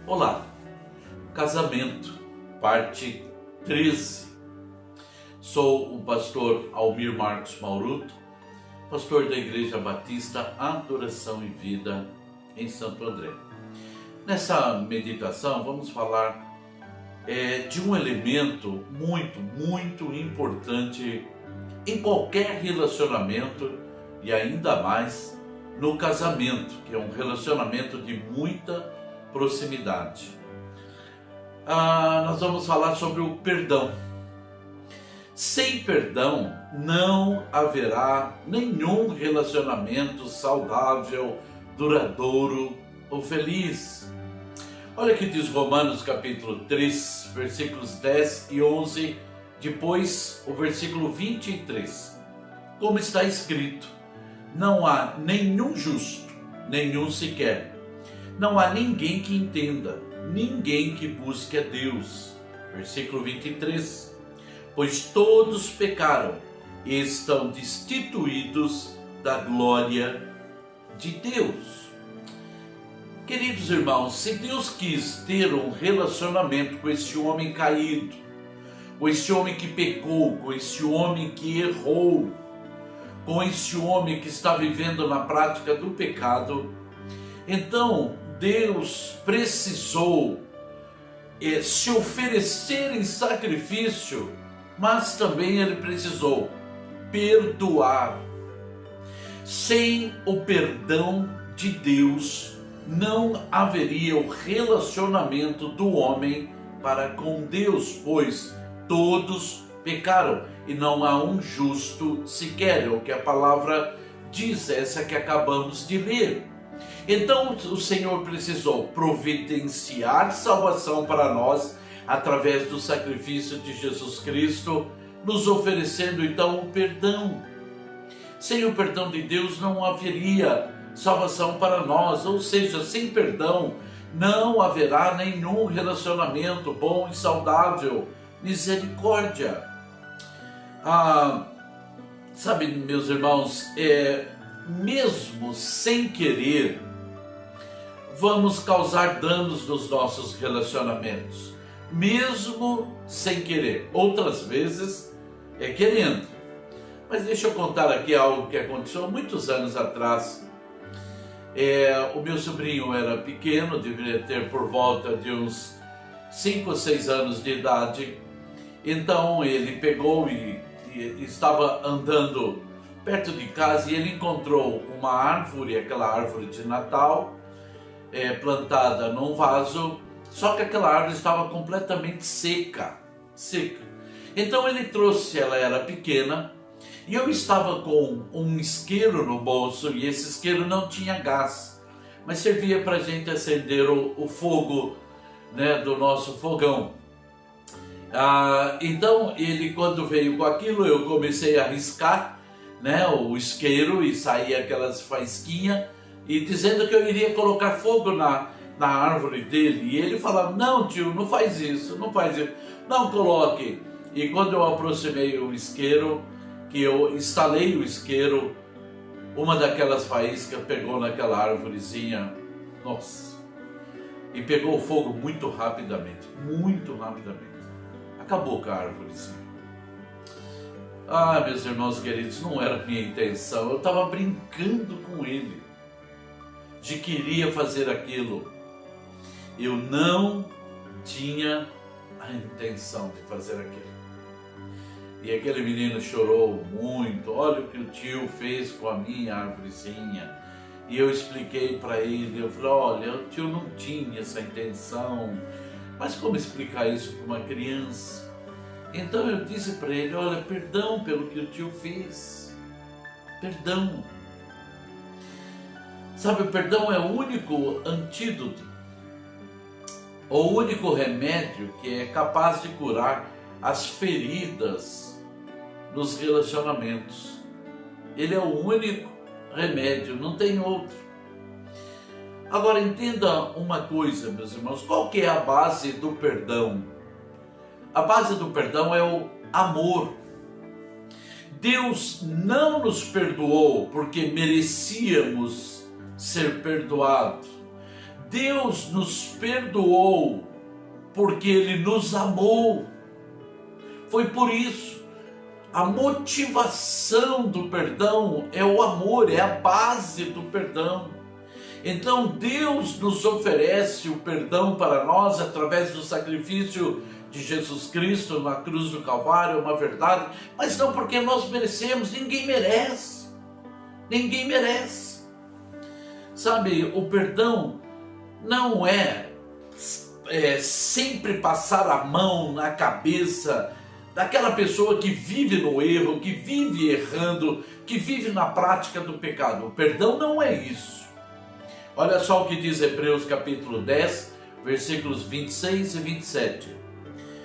Olá, casamento, parte 13. Sou o pastor Almir Marcos Mauruto, pastor da Igreja Batista Adoração e Vida em Santo André. Nessa meditação vamos falar de um elemento muito importante em qualquer relacionamento e ainda mais no casamento, que é um relacionamento de muita proximidade. Nós vamos falar sobre o perdão. Sem perdão não haverá nenhum relacionamento saudável, duradouro ou feliz. Olha o que diz Romanos capítulo 3, versículos 10 e 11, depois o versículo 23. Como está escrito: não há nenhum justo, nenhum sequer. Não há ninguém que entenda, ninguém que busque a Deus. Versículo 23. Pois todos pecaram e estão destituídos da glória de Deus. Queridos irmãos, se Deus quis ter um relacionamento com esse homem caído, com esse homem que pecou, com esse homem que errou, com esse homem que está vivendo na prática do pecado, então Deus precisou se oferecer em sacrifício, mas também Ele precisou perdoar. Sem o perdão de Deus, não haveria o relacionamento do homem para com Deus, pois todos pecaram e não há um justo sequer, é o que a palavra diz, essa que acabamos de ler. Então o Senhor precisou providenciar salvação para nós através do sacrifício de Jesus Cristo, nos oferecendo então o perdão. Sem o perdão de Deus não haveria salvação para nós, ou seja, sem perdão não haverá nenhum relacionamento bom e saudável. Misericórdia. Sabe, meus irmãos, mesmo sem querer, vamos causar danos nos nossos relacionamentos, mesmo sem querer. Outras vezes querendo. Mas deixa eu contar aqui algo que aconteceu há muitos anos atrás. O meu sobrinho era pequeno, deveria ter por volta de uns 5 ou 6 anos de idade. Então ele pegou e estava andando perto de casa e ele encontrou uma árvore, aquela árvore de Natal, plantada num vaso, só que aquela árvore estava completamente seca. Então ele trouxe, ela era pequena, e eu estava com um isqueiro no bolso, e esse isqueiro não tinha gás, mas servia para a gente acender o fogo, né, do nosso fogão. Então ele, quando veio com aquilo, eu comecei a riscar, né, o isqueiro, e saía aquelas faísquinhas, e dizendo que eu iria colocar fogo na árvore dele. E ele falava: não, tio, não faz isso, não coloque. E quando eu aproximei o isqueiro, que eu instalei o isqueiro, uma daquelas faíscas pegou naquela árvorezinha, nossa, e pegou fogo muito rapidamente. Acabou com a árvorezinha. Meus irmãos queridos, não era minha intenção, eu estava brincando com ele, de que iria fazer aquilo. Eu não tinha a intenção de fazer aquilo. E aquele menino chorou muito. Olha o que o tio fez com a minha árvorezinha. E eu expliquei para ele, eu falei: olha, o tio não tinha essa intenção. Mas como explicar isso para uma criança? Então eu disse para ele: olha, perdão pelo que o tio fez. Perdão. Sabe, o perdão é o único antídoto, o único remédio que é capaz de curar as feridas nos relacionamentos. Ele é o único remédio, não tem outro. Agora entenda uma coisa, meus irmãos, qual que é a base do perdão? A base do perdão é o amor. Deus não nos perdoou porque merecíamos ser perdoados. Deus nos perdoou porque Ele nos amou. Foi por isso. A motivação do perdão é o amor, é a base do perdão. Então Deus nos oferece o perdão para nós através do sacrifício de Jesus Cristo na cruz do Calvário, é uma verdade, mas não porque nós merecemos, ninguém merece. Ninguém merece. Sabe, o perdão não é sempre passar a mão na cabeça daquela pessoa que vive no erro, que vive errando, que vive na prática do pecado. O perdão não é isso. Olha só o que diz Hebreus capítulo 10, versículos 26 e 27.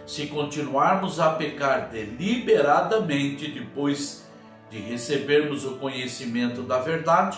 Se continuarmos a pecar deliberadamente depois de recebermos o conhecimento da verdade,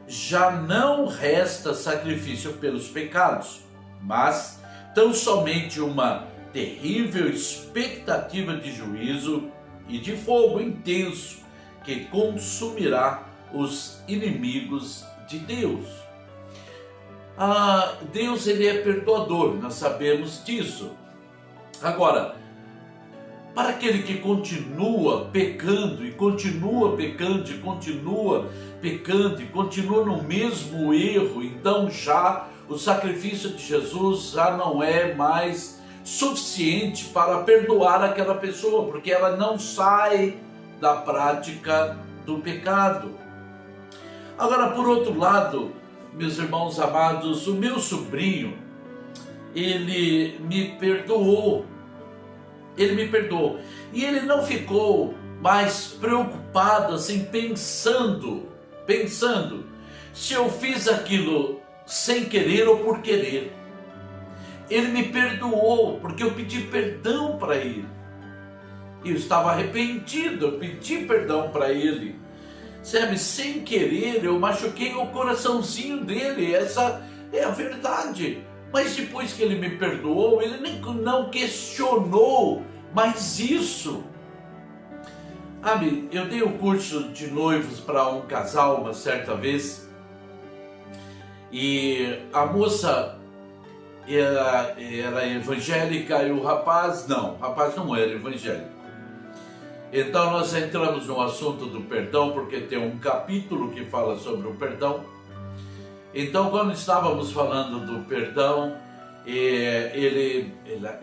já não resta sacrifício pelos pecados, mas tão somente uma terrível expectativa de juízo e de fogo intenso que consumirá os inimigos de Deus. Deus, ele é perdoador, nós sabemos disso. Agora, para aquele que continua pecando e continua pecando e continua pecando e continua no mesmo erro, então já o sacrifício de Jesus já não é mais suficiente para perdoar aquela pessoa, porque ela não sai da prática do pecado. Agora, por outro lado, meus irmãos amados, o meu sobrinho, ele me perdoou. Ele me perdoou. E ele não ficou mais preocupado, assim, pensando se eu fiz aquilo sem querer ou por querer. Ele me perdoou porque eu pedi perdão para ele. Eu estava arrependido, eu pedi perdão para ele. Sabe, sem querer eu machuquei o coraçãozinho dele, essa é a verdade. Mas depois que ele me perdoou, ele nem não questionou mais isso. Sabe, eu dei um curso de noivos para um casal uma certa vez, e a moça era evangélica e o rapaz não era evangélico. Então nós entramos no assunto do perdão, porque tem um capítulo que fala sobre o perdão. Então, quando estávamos falando do perdão,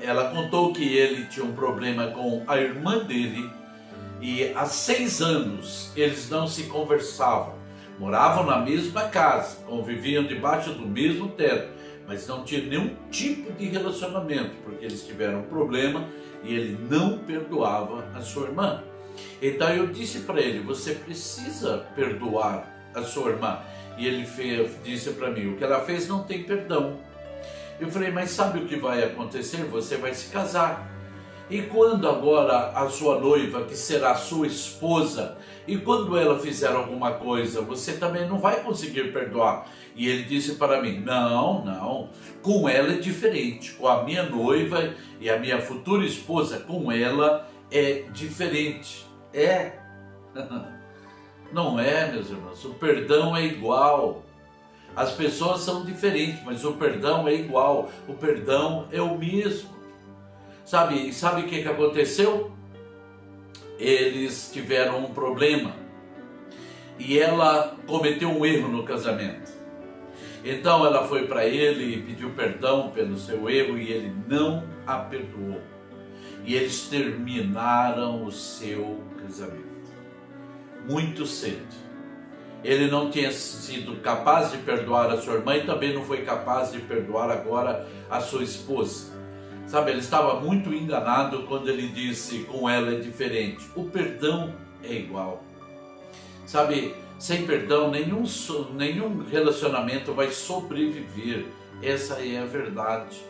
ela contou que ele tinha um problema com a irmã dele, e há 6 anos eles não se conversavam. Moravam na mesma casa, conviviam debaixo do mesmo teto, mas não tinha nenhum tipo de relacionamento, porque eles tiveram um problema e ele não perdoava a sua irmã. Então eu disse para ele: você precisa perdoar a sua irmã. E ele disse para mim: o que ela fez não tem perdão. Eu falei: mas sabe o que vai acontecer? Você vai se casar. E quando agora a sua noiva, que será sua esposa, e quando ela fizer alguma coisa, você também não vai conseguir perdoar. E ele disse para mim: não, com ela é diferente. Com a minha noiva e a minha futura esposa, com ela é diferente. Não é, meus irmãos, o perdão é igual. As pessoas são diferentes, mas o perdão é igual, o perdão é o mesmo. Sabe o que aconteceu? Eles tiveram um problema e ela cometeu um erro no casamento. Então ela foi para ele e pediu perdão pelo seu erro, e ele não a perdoou. E eles terminaram o seu casamento muito cedo. Ele não tinha sido capaz de perdoar a sua irmã e também não foi capaz de perdoar agora a sua esposa. Sabe, ele estava muito enganado quando ele disse: com ela é diferente. O perdão é igual. Sabe, sem perdão nenhum relacionamento vai sobreviver. Essa é a verdade.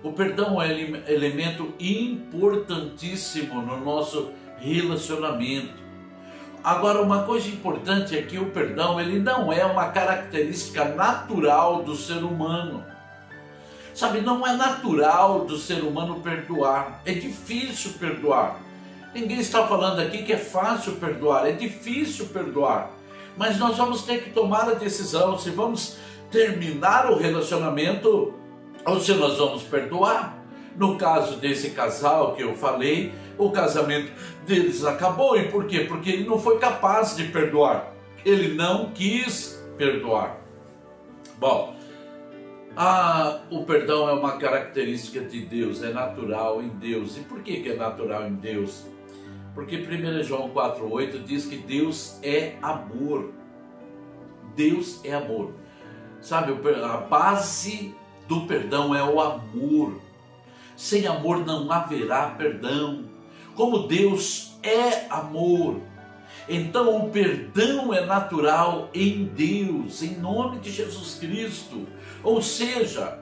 O perdão é um elemento importantíssimo no nosso relacionamento. Agora, uma coisa importante é que o perdão, ele não é uma característica natural do ser humano. Sabe, não é natural do ser humano perdoar. É difícil perdoar. Ninguém está falando aqui que é fácil perdoar. É difícil perdoar. Mas nós vamos ter que tomar a decisão se vamos terminar o relacionamento ou se nós vamos perdoar. No caso desse casal que eu falei, o casamento deles acabou. E por quê? Porque ele não foi capaz de perdoar. Ele não quis perdoar. Bom, o perdão é uma característica de Deus, é natural em Deus. E por que é natural em Deus? Porque 1 João 4,8 diz que Deus é amor. Deus é amor. Sabe, a base do perdão é o amor. Sem amor não haverá perdão. Como Deus é amor, então o perdão é natural em Deus, em nome de Jesus Cristo. Ou seja,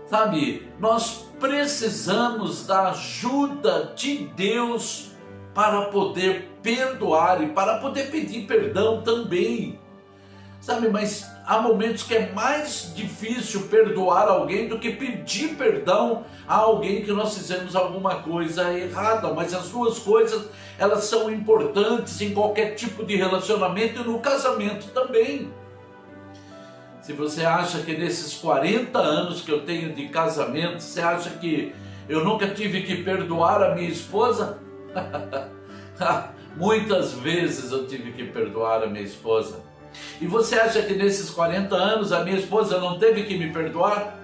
sabe, nós precisamos da ajuda de Deus para poder perdoar e para poder pedir perdão também. Sabe, mas há momentos que é mais difícil perdoar alguém do que pedir perdão a alguém que nós fizemos alguma coisa errada. Mas as duas coisas, elas são importantes em qualquer tipo de relacionamento e no casamento também. Se você acha que nesses 40 anos que eu tenho de casamento, você acha que eu nunca tive que perdoar a minha esposa? Muitas vezes eu tive que perdoar a minha esposa. E você acha que nesses 40 anos a minha esposa não teve que me perdoar?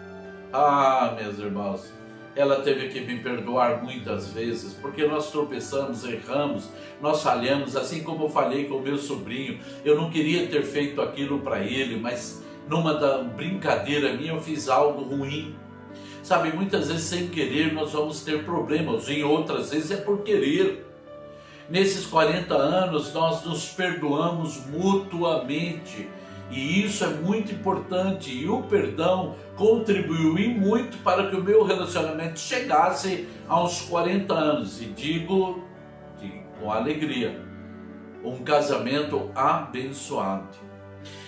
Meus irmãos, ela teve que me perdoar muitas vezes, porque nós tropeçamos, erramos, nós falhamos, assim como eu falhei com o meu sobrinho. Eu não queria ter feito aquilo para ele, mas numa brincadeira minha eu fiz algo ruim. Sabe, muitas vezes sem querer nós vamos ter problemas, e outras vezes é por querer. Nesses 40 anos nós nos perdoamos mutuamente e isso é muito importante, e o perdão contribuiu e muito para que o meu relacionamento chegasse aos 40 anos, e digo com alegria, um casamento abençoado.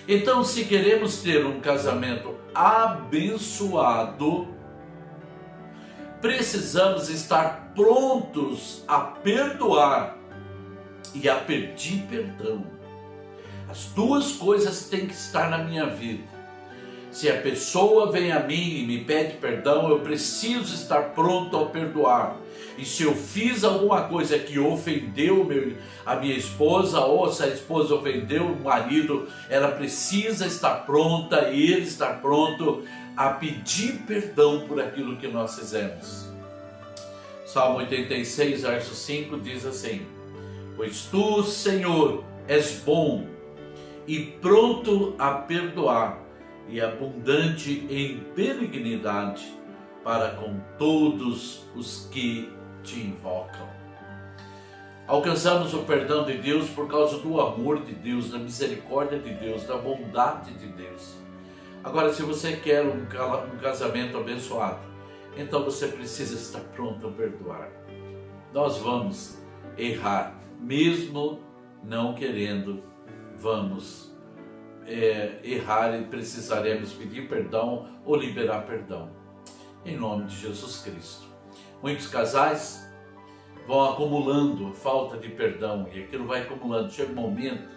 Então, se queremos ter um casamento abençoado, precisamos estar prontos a perdoar e a pedir perdão. As duas coisas têm que estar na minha vida. Se a pessoa vem a mim e me pede perdão, eu preciso estar pronto a perdoar. E se eu fiz alguma coisa que ofendeu a minha esposa, ou se a esposa ofendeu o marido, ela precisa estar pronta, e ele estar pronto a pedir perdão por aquilo que nós fizemos. Salmo 86, verso 5 diz assim: pois tu, Senhor, és bom e pronto a perdoar e abundante em benignidade para com todos os que te invocam. Alcançamos o perdão de Deus por causa do amor de Deus, da misericórdia de Deus, da bondade de Deus. Agora, se você quer um casamento abençoado, então você precisa estar pronto a perdoar. Nós vamos errar, mesmo não querendo, vamos errar e precisaremos pedir perdão ou liberar perdão, em nome de Jesus Cristo. Muitos casais vão acumulando falta de perdão, e aquilo vai acumulando, chega um momento,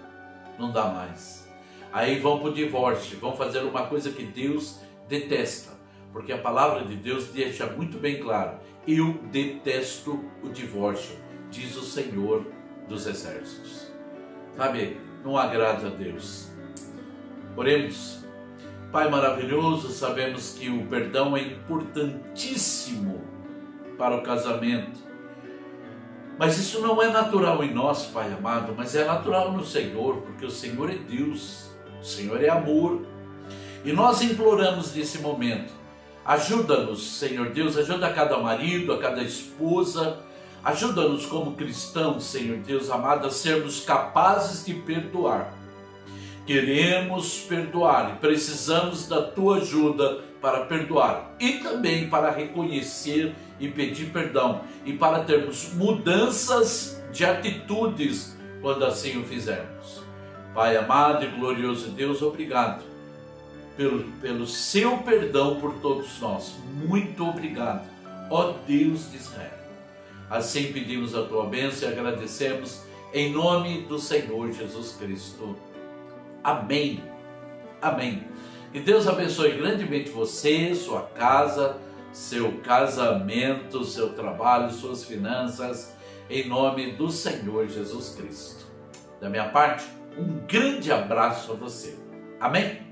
não dá mais. Aí vão para o divórcio, vão fazer uma coisa que Deus detesta, porque a palavra de Deus deixa muito bem claro: eu detesto o divórcio, diz o Senhor dos Exércitos. Sabe, não agrada a Deus. Oremos. Pai maravilhoso, sabemos que o perdão é importantíssimo para o casamento, mas isso não é natural em nós, Pai amado, mas é natural no Senhor, porque o Senhor é Deus, o Senhor é amor, e nós imploramos nesse momento: ajuda-nos, Senhor Deus, ajuda a cada marido, a cada esposa, ajuda-nos como cristãos, Senhor Deus amado, a sermos capazes de perdoar. Queremos perdoar e precisamos da tua ajuda para perdoar e também para reconhecer e pedir perdão, e para termos mudanças de atitudes quando assim o fizermos. Pai amado e glorioso Deus, obrigado pelo seu perdão por todos nós. Muito obrigado, ó Deus de Israel. Assim pedimos a tua bênção e agradecemos em nome do Senhor Jesus Cristo. Amém. Amém. Que Deus abençoe grandemente você, sua casa, seu casamento, seu trabalho, suas finanças, em nome do Senhor Jesus Cristo. Da minha parte, um grande abraço a você. Amém?